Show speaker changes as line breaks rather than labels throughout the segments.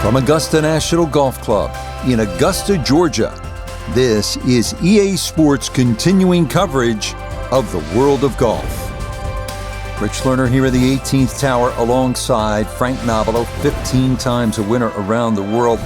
From Augusta National Golf Club in Augusta, Georgia, this is EA Sports' continuing coverage of the world of golf. Rich Lerner here in the 18th Tower alongside Frank Nobilo, 15 times a winner around the world.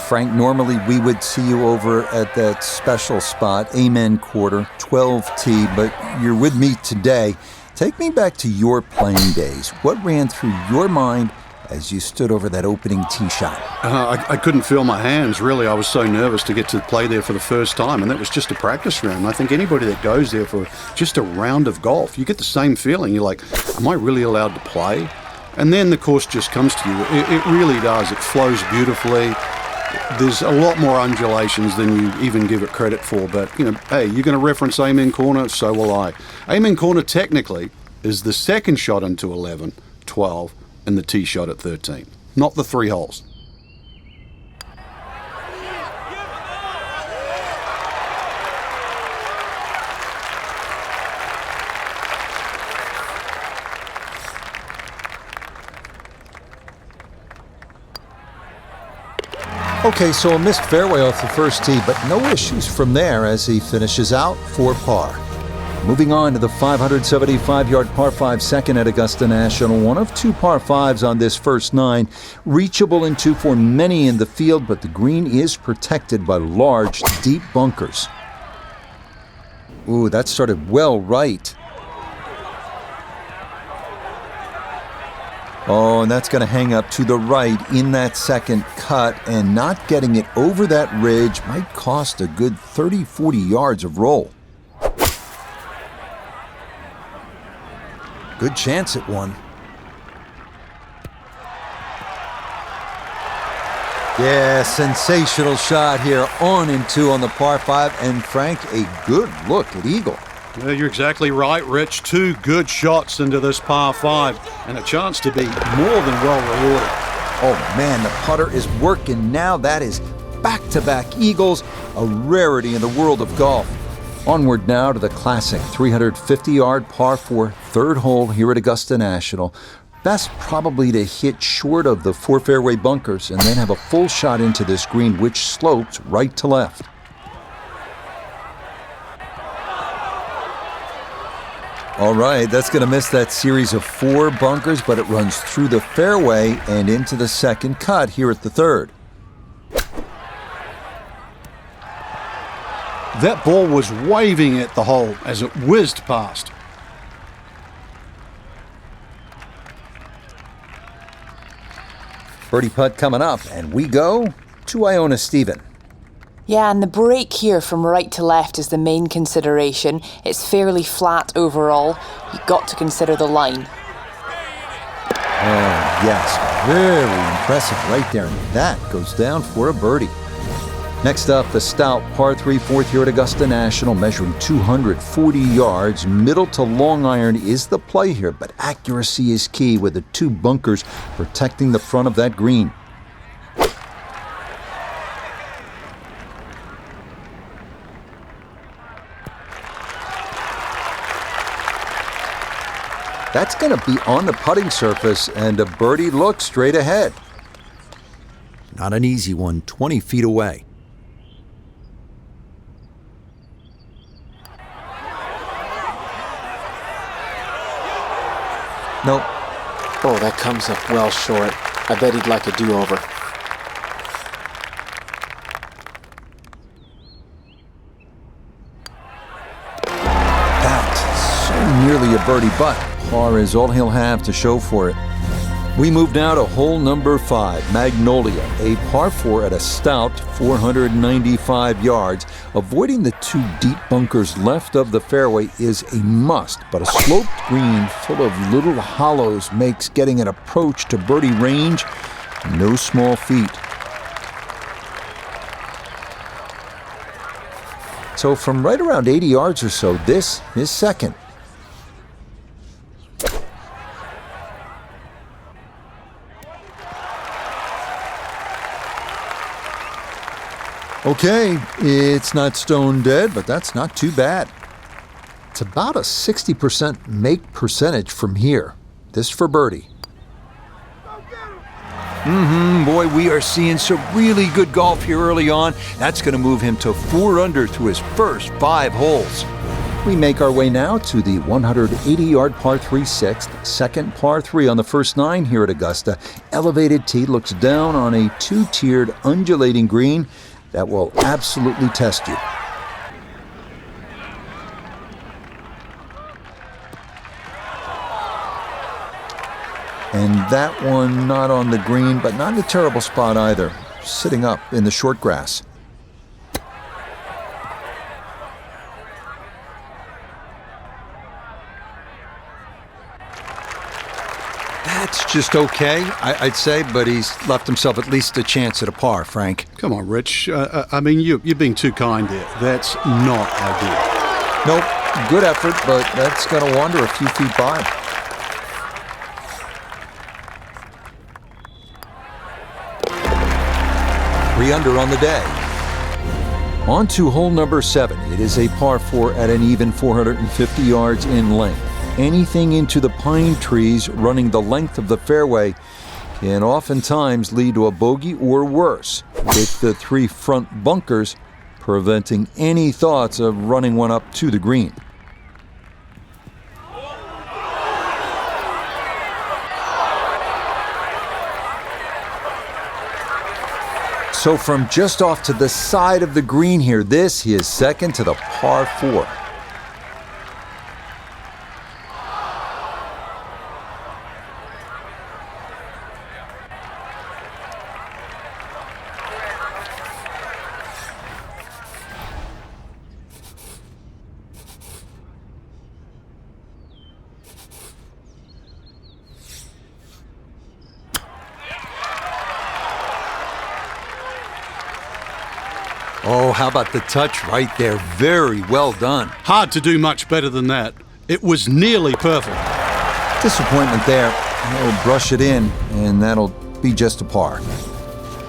Frank, normally we would see you over at that special spot, Amen Quarter, 12T, but you're with me today. Take me back to your playing days. What ran through your mind as you stood over that opening tee shot?
I couldn't feel my hands, really. I was so nervous to get to play there for the first time, and that was just a practice round. I think anybody that goes there for just a round of golf, you get the same feeling. You're like, am I really allowed to play? And then the course just comes to you. It really does. It flows beautifully. There's a lot more undulations than you even give it credit for, but, hey, you're going to reference Amen Corner, so will I. Amen Corner, technically, is the second shot into 11, 12, and the tee shot at 13, not the 3 holes.
Okay, so a missed fairway off the first tee, but no issues from there as he finishes out for par. Moving on to the 575-yard par 5 second at Augusta National. One of 2 par 5s on this first 9. Reachable in 2 for many in the field, but the green is protected by large, deep bunkers. Ooh, that started well right. Oh, and that's going to hang up to the right in that second cut, and not getting it over that ridge might cost a good 30, 40 yards of roll. Good chance at one. Yeah, sensational shot here, on and 2 on the par 5, and Frank, a good look at eagle.
Yeah, you're exactly right, Rich. 2 good shots into this par 5, and a chance to be more than well rewarded.
Oh man, the putter is working now. That is back-to-back eagles, a rarity in the world of golf. Onward now to the classic 350-yard par 4 third hole here at Augusta National. Best probably to hit short of the 4 fairway bunkers and then have a full shot into this green, which slopes right to left. All right, that's going to miss that series of 4 bunkers, but it runs through the fairway and into the second cut here at the third.
That ball was waving at the hole as it whizzed past.
Birdie putt coming up, and we go to Iona Stephen.
Yeah, and the break here from right to left is the main consideration. It's fairly flat overall. You've got to consider the line.
Oh, yes, very impressive right there. And that goes down for a birdie. Next up, the stout par 3 fourth here at Augusta National, measuring 240 yards. Middle to long iron is the play here, but accuracy is key with the 2 bunkers protecting the front of that green. That's going to be on the putting surface, and a birdie look straight ahead. Not an easy one, 20 feet away. Nope.
Oh, that comes up well short. I bet he'd like a do-over.
That's so nearly a birdie, but par is all he'll have to show for it. We move now to hole number 5, Magnolia, a par 4 at a stout 495 yards. Avoiding the 2 deep bunkers left of the fairway is a must, but a sloped green full of little hollows makes getting an approach to birdie range no small feat. So from right around 80 yards or so, this is second. Okay, it's not stone dead, but that's not too bad. It's about a 60% make percentage from here. This for birdie. Boy, we are seeing some really good golf here early on. That's going to move him to 4 under through his first 5 holes. We make our way now to the 180-yard par 3 sixth, second par 3 on the first 9 here at Augusta. Elevated tee looks down on a 2-tiered undulating green that will absolutely test you. And that one not on the green, but not in a terrible spot either, sitting up in the short grass. That's just okay, I'd say, but he's left himself at least a chance at a par, Frank.
Come on, Rich. I mean, you're being too kind there. That's not ideal.
Nope, good effort, but that's going to wander a few feet by. Three under on the day. On to hole number 7. It is a par 4 at an even 450 yards in length. Anything into the pine trees running the length of the fairway can oftentimes lead to a bogey or worse, with the 3 front bunkers preventing any thoughts of running one up to the green. So from just off to the side of the green here, this is second to the par 4. Oh, how about the touch right there? Very well done.
Hard to do much better than that. It was nearly perfect.
Disappointment there. He'll brush it in, and that'll be just a par.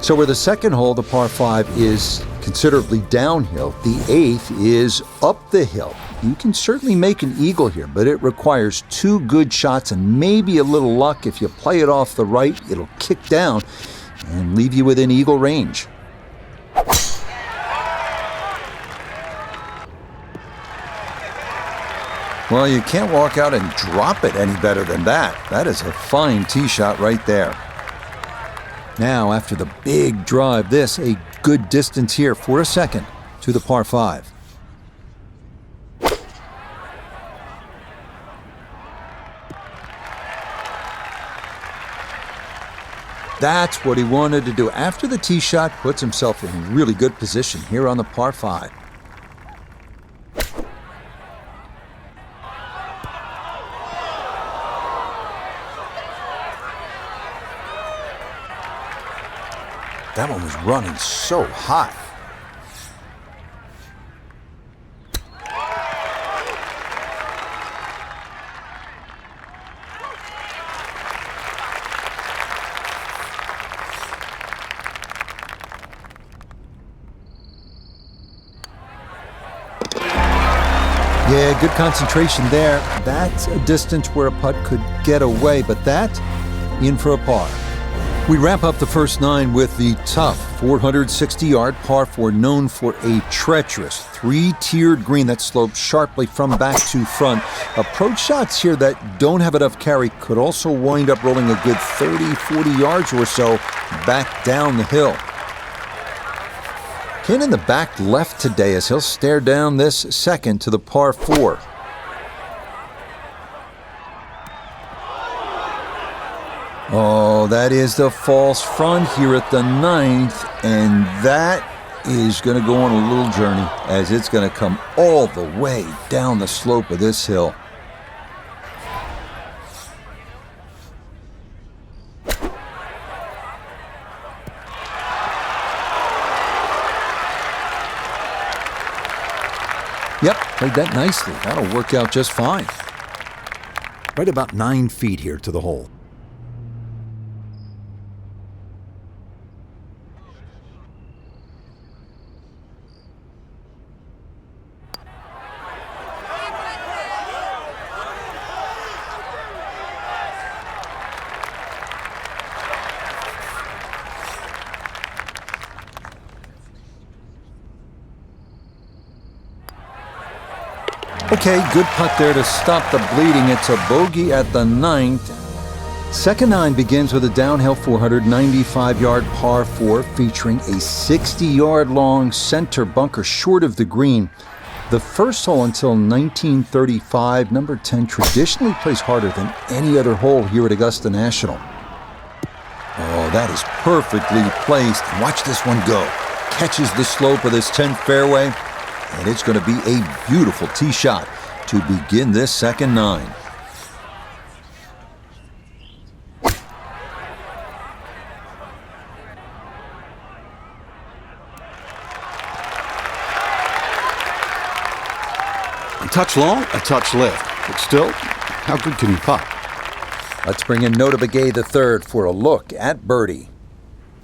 So where the second hole, the par 5, is considerably downhill, the 8th is up the hill. You can certainly make an eagle here, but it requires 2 good shots and maybe a little luck. If you play it off the right, it'll kick down and leave you within eagle range. Well, you can't walk out and drop it any better than that. That is a fine tee shot right there. Now, after the big drive, this a good distance here for a second to the par 5. That's what he wanted to do. After the tee shot, puts himself in really good position here on the par 5. That one was running so high. Yeah, good concentration there. That's a distance where a putt could get away, but that in for a par. We wrap up the first 9 with the tough 460-yard par 4, known for a treacherous 3-tiered green that slopes sharply from back to front. Approach shots here that don't have enough carry could also wind up rolling a good 30, 40 yards or so back down the hill. Ken in the back left today as he'll stare down this second to the par 4. Oh, that is the false front here at the 9th, and that is going to go on a little journey as it's going to come all the way down the slope of this hill. Yep, played that nicely. That'll work out just fine. Right about 9 feet here to the hole. Okay, good putt there to stop the bleeding. It's a bogey at the 9th. Second 9 begins with a downhill 495-yard par 4 featuring a 60-yard long center bunker short of the green. The first hole until 1935, number 10 traditionally plays harder than any other hole here at Augusta National. Oh, that is perfectly placed. Watch this one go. Catches the slope of this 10th fairway, and it's going to be a beautiful tee shot to begin this second 9.
A touch long, a touch left. But still, how good can you putt?
Let's bring in Notah Begay III for a look at birdie.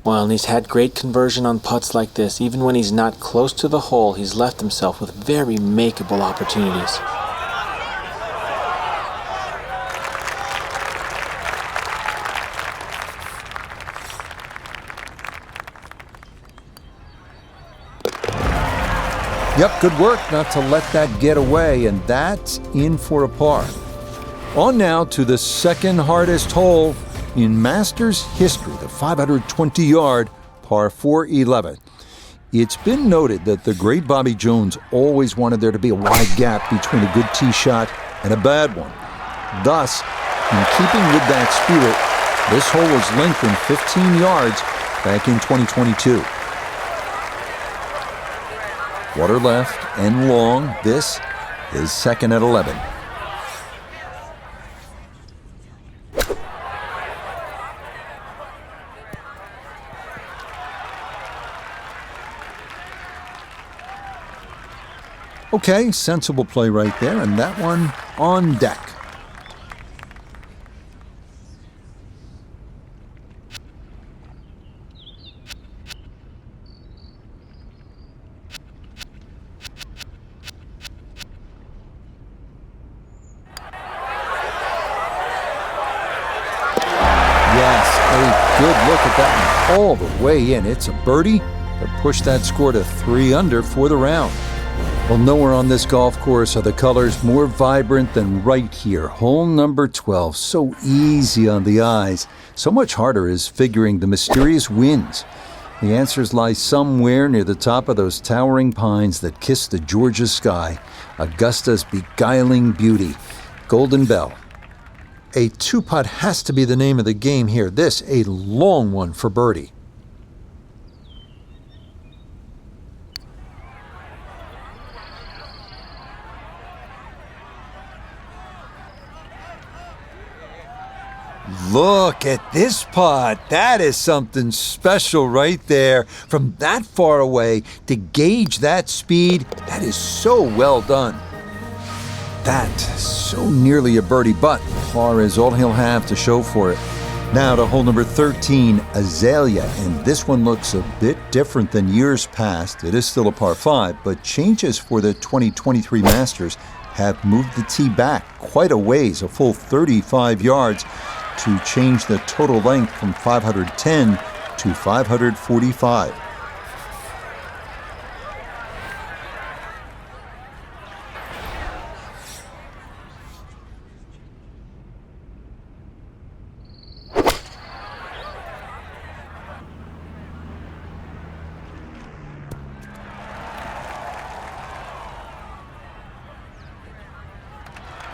Well, and he's had great conversion on putts like this. Even when he's not close to the hole, he's left himself with very makeable opportunities.
Yep, good work not to let that get away, and that's in for a par. On now to the second hardest hole in Masters history, the 520-yard par 4-11. It's been noted that the great Bobby Jones always wanted there to be a wide gap between a good tee shot and a bad one. Thus, in keeping with that spirit, this hole was lengthened 15 yards back in 2022. Water left and long. This is second at 11. Okay, sensible play right there, and that one on deck. Good look at that one all the way in. It's a birdie to push that score to 3 under for the round. Well, nowhere on this golf course are the colors more vibrant than right here. Hole number 12, so easy on the eyes. So much harder is figuring the mysterious winds. The answers lie somewhere near the top of those towering pines that kiss the Georgia sky. Augusta's beguiling beauty. Golden Bell. A 2-putt has to be the name of the game here. This, a long one for birdie. Look at this putt. That is something special right there. From that far away to gauge that speed, that is so well done. That, so nearly a birdie, but par is all he'll have to show for it. Now to hole number 13, Azalea, and this one looks a bit different than years past. It is still a par 5, but changes for the 2023 Masters have moved the tee back quite a ways, a full 35 yards, to change the total length from 510 to 545.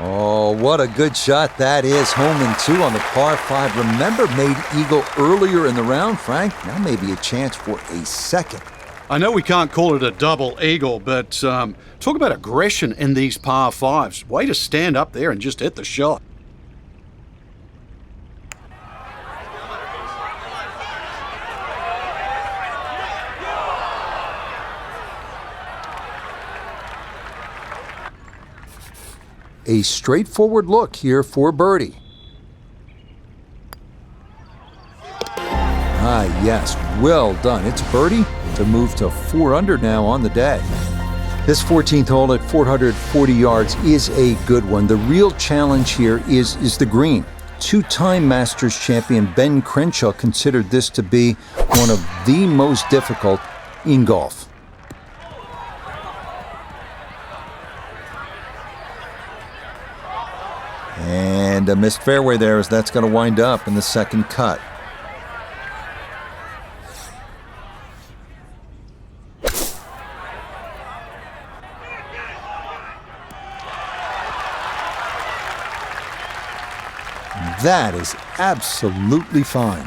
Oh, what a good shot that is. Home and 2 on the par 5. Remember, made eagle earlier in the round, Frank. Now maybe a chance for a second.
I know we can't call it a double eagle, but talk about aggression in these par 5s. Way to stand up there and just hit the shot.
A straightforward look here for birdie. Ah, yes, well done. It's birdie to move to 4 under now on the day. This 14th hole at 440 yards is a good one. The real challenge here is the green. 2-time Masters champion Ben Crenshaw considered this to be one of the most difficult in golf. And a missed fairway there, as that's going to wind up in the second cut. That is absolutely fine.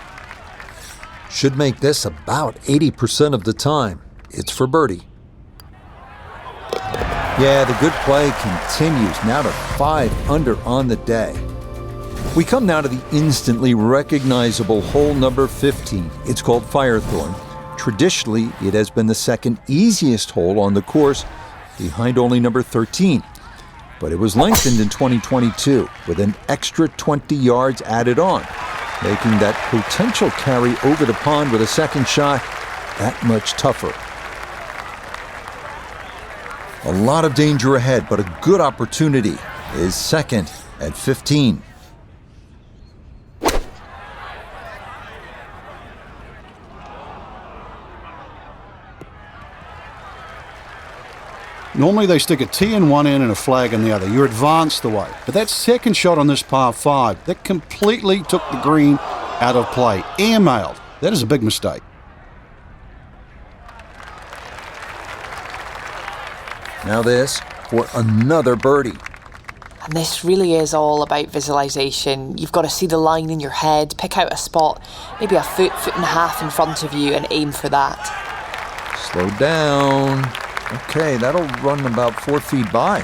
Should make this about 80% of the time. It's for birdie. Yeah, the good play continues, now to 5 under on the day. We come now to the instantly recognizable hole number 15. It's called Firethorn. Traditionally, it has been the second easiest hole on the course, behind only number 13. But it was lengthened in 2022 with an extra 20 yards added on, making that potential carry over the pond with a second shot that much tougher. A lot of danger ahead, but a good opportunity is second at 15.
Normally they stick a tee in one end and a flag in the other. You're advanced the way. But that second shot on this par 5, that completely took the green out of play. Airmailed. That is a big mistake.
Now this for another birdie.
And this really is all about visualization. You've got to see the line in your head, pick out a spot, maybe a foot and a half in front of you, and aim for that.
Slow down. Okay, that'll run about 4 feet by.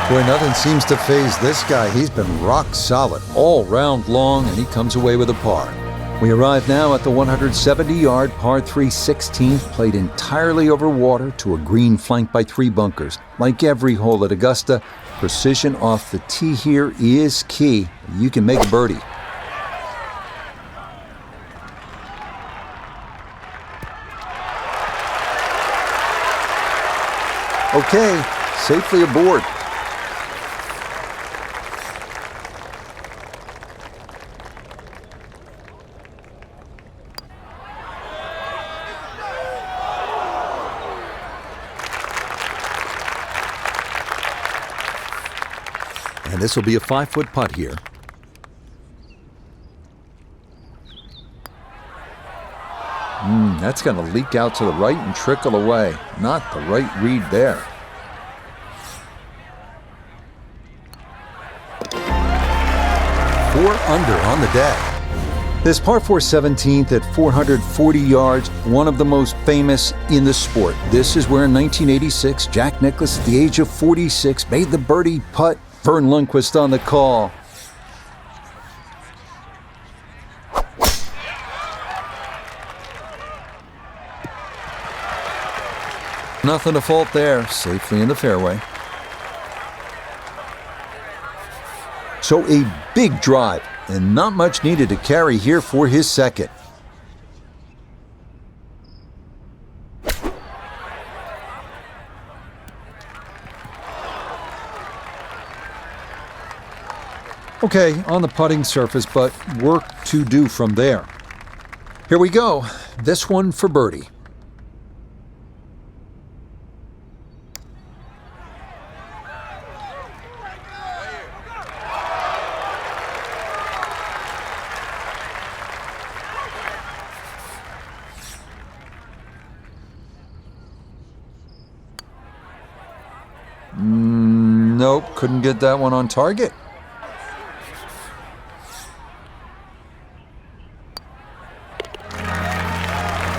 Boy, nothing seems to faze this guy. He's been rock solid all round long, and he comes away with a par. We arrive now at the 170-yard par 3 16th, played entirely over water to a green flanked by 3 bunkers. Like every hole at Augusta, precision off the tee here is key. You can make a birdie. Okay, safely aboard. And this will be a 5-foot putt here. That's going to leak out to the right and trickle away. Not the right read there. Four under on the day. This par 4 17th at 440 yards, one of the most famous in the sport. This is where in 1986, Jack Nicklaus, at the age of 46, made the birdie putt. Vern Lundquist on the call. Nothing to fault there, safely in the fairway. So a big drive, and not much needed to carry here for his second. Okay, on the putting surface, but work to do from there. Here we go. This one for birdie. Nope, couldn't get that one on target.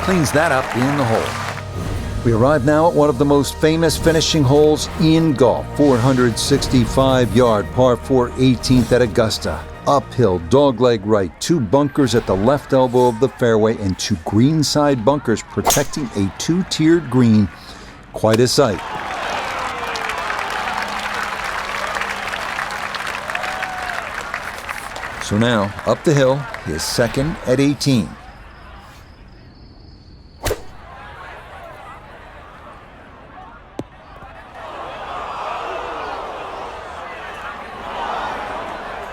Cleans that up in the hole. We arrive now at one of the most famous finishing holes in golf. 465-yard par 4 18th at Augusta. Uphill, dogleg right, 2 bunkers at the left elbow of the fairway and 2 greenside bunkers protecting a 2-tiered green. Quite a sight. So now, up the hill, his second at 18.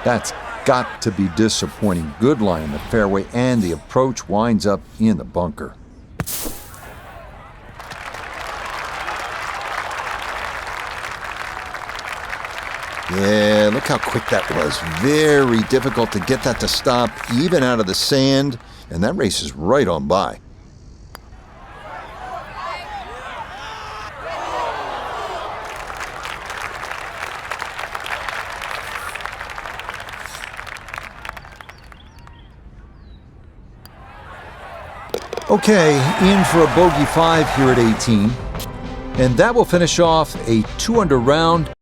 That's got to be disappointing. Good lie in the fairway, and the approach winds up in the bunker. Yeah, look how quick that was. Very difficult to get that to stop, even out of the sand, and that races right on by. Okay, in for a bogey 5 here at 18. And that will finish off a 2-under round